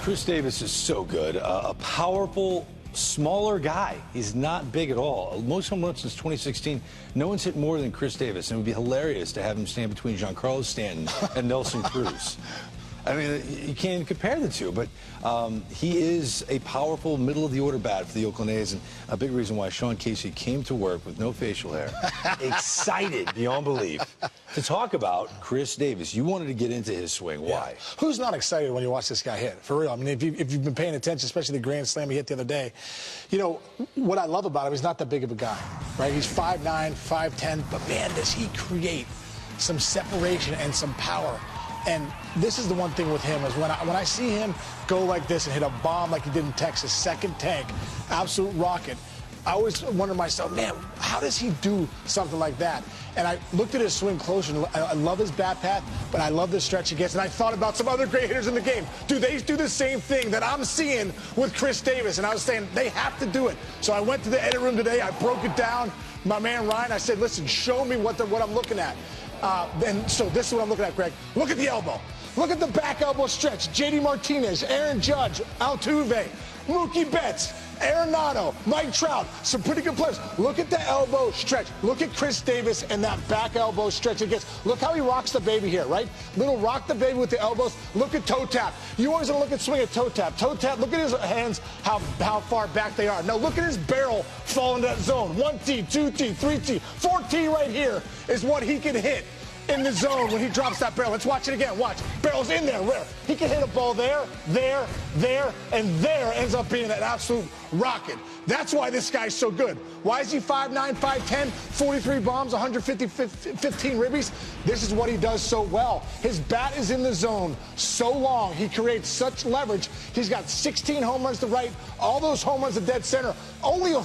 Kris Davis is so good. A powerful, smaller guy. He's not big at all. Most home runs since 2016, no one's hit more than Kris Davis. And it would be hilarious to have him stand between Giancarlo Stanton and Nelson Cruz. I mean, you can't even compare the two, but he is a powerful middle-of-the-order bat for the Oakland A's, and a big reason why Sean Casey came to work with no facial hair, excited beyond belief, to talk about Kris Davis. You wanted to get into his swing. Why? Who's not excited when you watch this guy hit? For real. I mean, if you've been paying attention, especially the grand slam he hit the other day, you know, what I love about him, he's not that big of a guy, right? He's 5'9", 5'10", but man, does he create some separation and some power. And this is the one thing with him is when I see him go like this and hit a bomb like he did in Texas, second tank, absolute rocket, I always wonder to myself, man, how does he do something like that? And I looked at his swing closer, and I love his bat path, but I love the stretch he gets. And I thought about some other great hitters in the game. Do they do the same thing that I'm seeing with Kris Davis? And I was saying, they have to do it. So I went to the edit room today, I broke it down. My man Ryan, I said, listen, show me what I'm looking at. And so this is what I'm looking at, Greg. Look at the elbow. Look at the back elbow stretch. J.D. Martinez, Aaron Judge, Altuve, Mookie Betts, Arenado, Mike Trout, some pretty good players. Look at the elbow stretch. Look at Kris Davis and that back elbow stretch it gets. Look how he rocks the baby here, right? Little rock the baby with the elbows. Look at toe tap. You always want to look at swing at toe tap. Toe tap, look at his hands, how far back they are. Now look at his barrel fall into that zone. 1T, 2T, 3T, 4T right here is what he can hit in the zone when he drops that barrel. Let's watch it again. Watch. Barrel's in there. Where? He can hit a ball there, and there ends up being an absolute rocket. That's why this guy's so good. Why is he 5'9", 5'10", 43 bombs, 15 ribbies? This is what he does so well. His bat is in the zone so long. He creates such leverage. He's got 16 home runs to right, all those home runs to dead center. Only a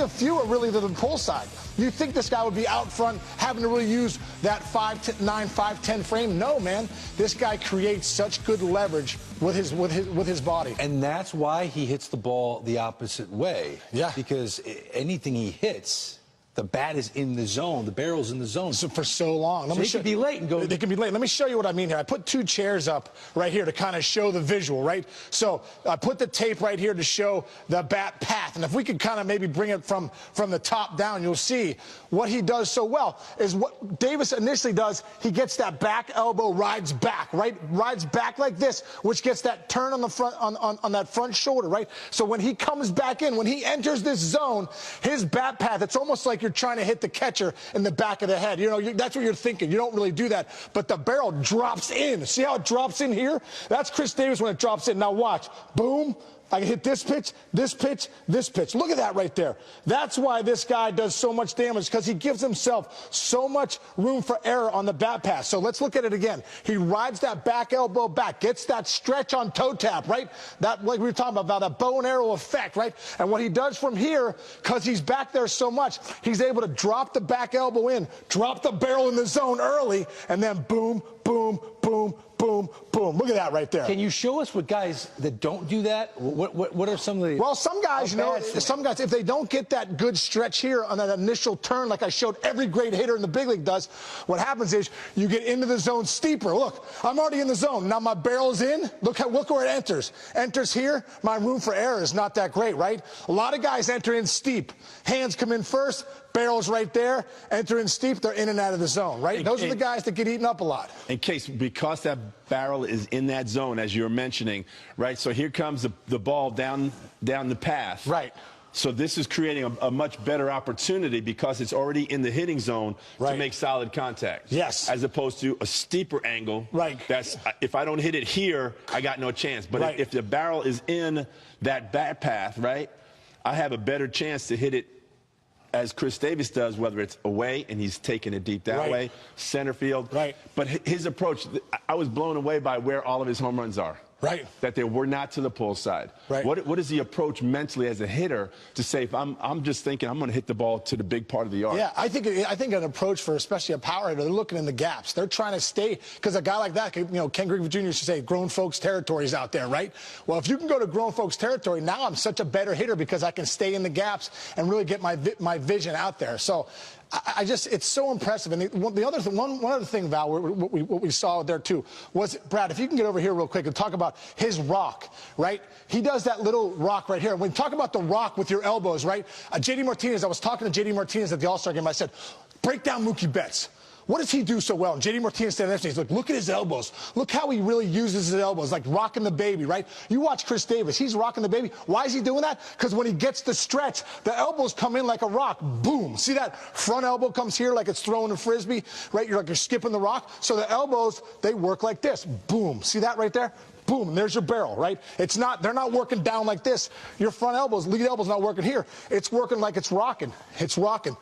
few are really to the pull side. You think this guy would be out front having to really use that 5'9", 5'10" frame? No, man. This guy creates such good leverage with his body. And that's why he hits the ball the opposite way. Yeah. Because anything he hits, the bat is in the zone. The barrel's in the zone. So for so long. They can be late and go. They can be late. Let me show you what I mean here. I put two chairs up right here to kind of show the visual, right? So I put the tape right here to show the bat path. And if we could kind of maybe bring it from the top down, you'll see what he does so well is what Davis initially does. He gets that back elbow, rides back, right? Rides back like this, which gets that turn on the front, on that front shoulder, right? So when he comes back in, when he enters this zone, his bat path, it's almost like you're trying to hit the catcher in the back of the head. You know, that's what you're thinking. You don't really do that. But the barrel drops in. See how it drops in here? That's Kris Davis when it drops in. Now watch. Boom. I can hit this pitch, this pitch, this pitch. Look at that right there. That's why this guy does so much damage, because he gives himself so much room for error on the bat pass. So let's look at it again. He rides that back elbow back, gets that stretch on toe tap, right? That, like we were talking about that bow and arrow effect, right? And what he does from here, because he's back there so much, he's able to drop the back elbow in, drop the barrel in the zone early, and then boom, boom, boom, boom, boom. Look at that right there. Can you show us what guys that don't do that? What are some of the... Well, some guys, you know, some guys, if they don't get that good stretch here on that initial turn, like I showed every great hitter in the big league does, what happens is you get into the zone steeper. Look, I'm already in the zone. Now my barrel's in. Look where it enters. Enters here. My room for error is not that great, right? A lot of guys enter in steep. Hands come in first. Barrel's right there. Enter in steep. They're in and out of the zone, right? Those are the guys that get eaten up a lot. In case, because that barrel is in that zone, as you're mentioning, right? So here comes the ball down the path. Right. So this is creating a much better opportunity because it's already in the hitting zone to make solid contact. Yes. As opposed to a steeper angle. Right. That's, if I don't hit it here, I got no chance. But if the barrel is in that bat path, right, I have a better chance to hit it as Kris Davis does, whether it's away and he's taking it deep that way, center field. Right. But his approach, I was blown away by where all of his home runs are. Right. That they were not to the pull side. Right. What is the approach mentally as a hitter to say, if I'm just thinking I'm going to hit the ball to the big part of the yard? Yeah, I think an approach for especially a power hitter, they're looking in the gaps. They're trying to stay, because a guy like that, you know, Ken Griffey Jr. used to say grown folks territories out there, right? Well, if you can go to grown folks territory, now I'm such a better hitter because I can stay in the gaps and really get my vision out there. So it's so impressive. And the other thing, one other thing, Val, what we saw there too was, Brad, if you can get over here real quick and talk about his rock, right? He does that little rock right here. When you talk about the rock with your elbows, right? JD Martinez, I was talking to JD Martinez at the All-Star game. I said, break down Mookie Betts. What does he do so well? And JD Martinez standing next to me. He's like, look at his elbows. Look how he really uses his elbows, like rocking the baby, right? You watch Kris Davis. He's rocking the baby. Why is he doing that? Because when he gets the stretch, the elbows come in like a rock. Boom. See that front elbow comes here like it's throwing a Frisbee, right? You're skipping the rock. So the elbows, they work like this. Boom. See that right there? Boom, and there's your barrel, right? They're not working down like this. Your front elbows, lead elbow's not working here. It's working like it's rocking. It's rocking.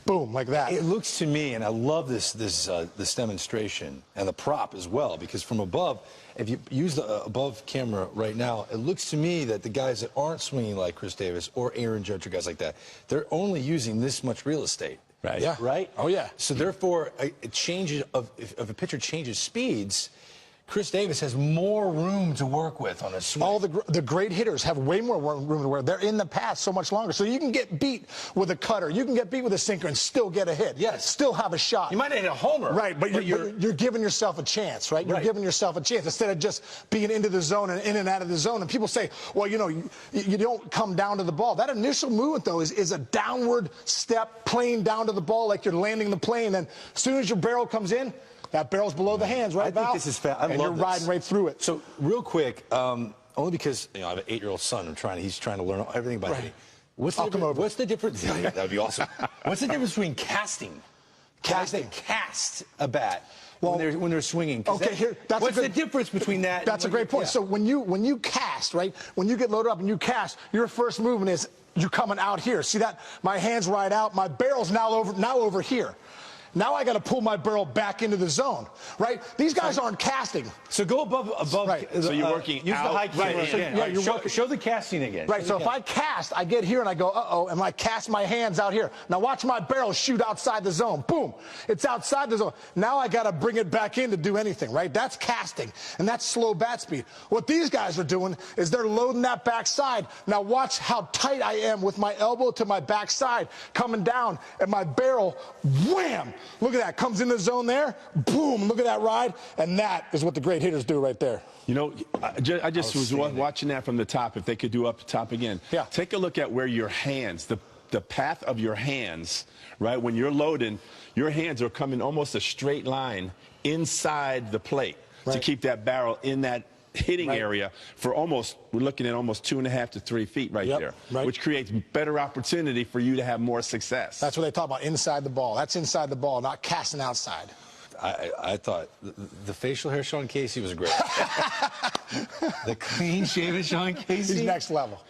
Boom, like that. It looks to me, and I love this demonstration and the prop as well, because from above, if you use the above camera right now, it looks to me that the guys that aren't swinging like Kris Davis or Aaron Judge or guys like that, they're only using this much real estate. Right. Yeah. Right? Oh, yeah. So therefore, it changes if a pitcher changes speeds, Kris Davis has more room to work with on a swing. All the great hitters have way more room to work. They're in the path so much longer. So you can get beat with a cutter. You can get beat with a sinker and still get a hit. Yes. Still have a shot. You might not hit a homer. Right, but you're giving yourself a chance, right? You're giving yourself a chance instead of just being into the zone and in and out of the zone. And people say, well, you know, you don't come down to the ball. That initial movement, though, is a downward step, plane down to the ball like you're landing the plane. And as soon as your barrel comes in, that barrel's below the hands, right, Val? I think this is fast. I love you're this. riding right through it. So, real quick, only because I have an 8-year-old son. He's trying to learn everything about hitting. What's the difference? That would be awesome. What's the difference between casting? Casting. Guys that cast a bat when they're swinging. Okay, what's the difference between that? That's a great point. Yeah. So when you cast, right? When you get loaded up and you cast, your first movement is you're coming out here. See that? My hands right out. My barrel's now over here. Now I got to pull my barrel back into the zone, right? These guys aren't casting. So go above. Right. So you're working use out. The high camera again. Yeah, show the casting again. Right. So if I cast, I get here and I go, uh-oh, and I cast my hands out here. Now watch my barrel shoot outside the zone. Boom. It's outside the zone. Now I got to bring it back in to do anything, right? That's casting, and that's slow bat speed. What these guys are doing is they're loading that backside. Now watch how tight I am with my elbow to my backside coming down, and my barrel, wham! Look at that. Comes in the zone there. Boom. Look at that ride. And that is what the great hitters do right there. You know, I just was watching that from the top. If they could do up the top again. Yeah. Take a look at where your hands, the path of your hands, right? When you're loading, your hands are coming almost a straight line inside the plate to keep that barrel in that hitting area for we're looking at almost 2.5 to 3 feet there, which creates better opportunity for you to have more success. That's what they talk about, inside the ball. That's inside the ball, not casting outside. I thought the facial hair Sean Casey was great. The clean shaven Sean Casey. He's next level.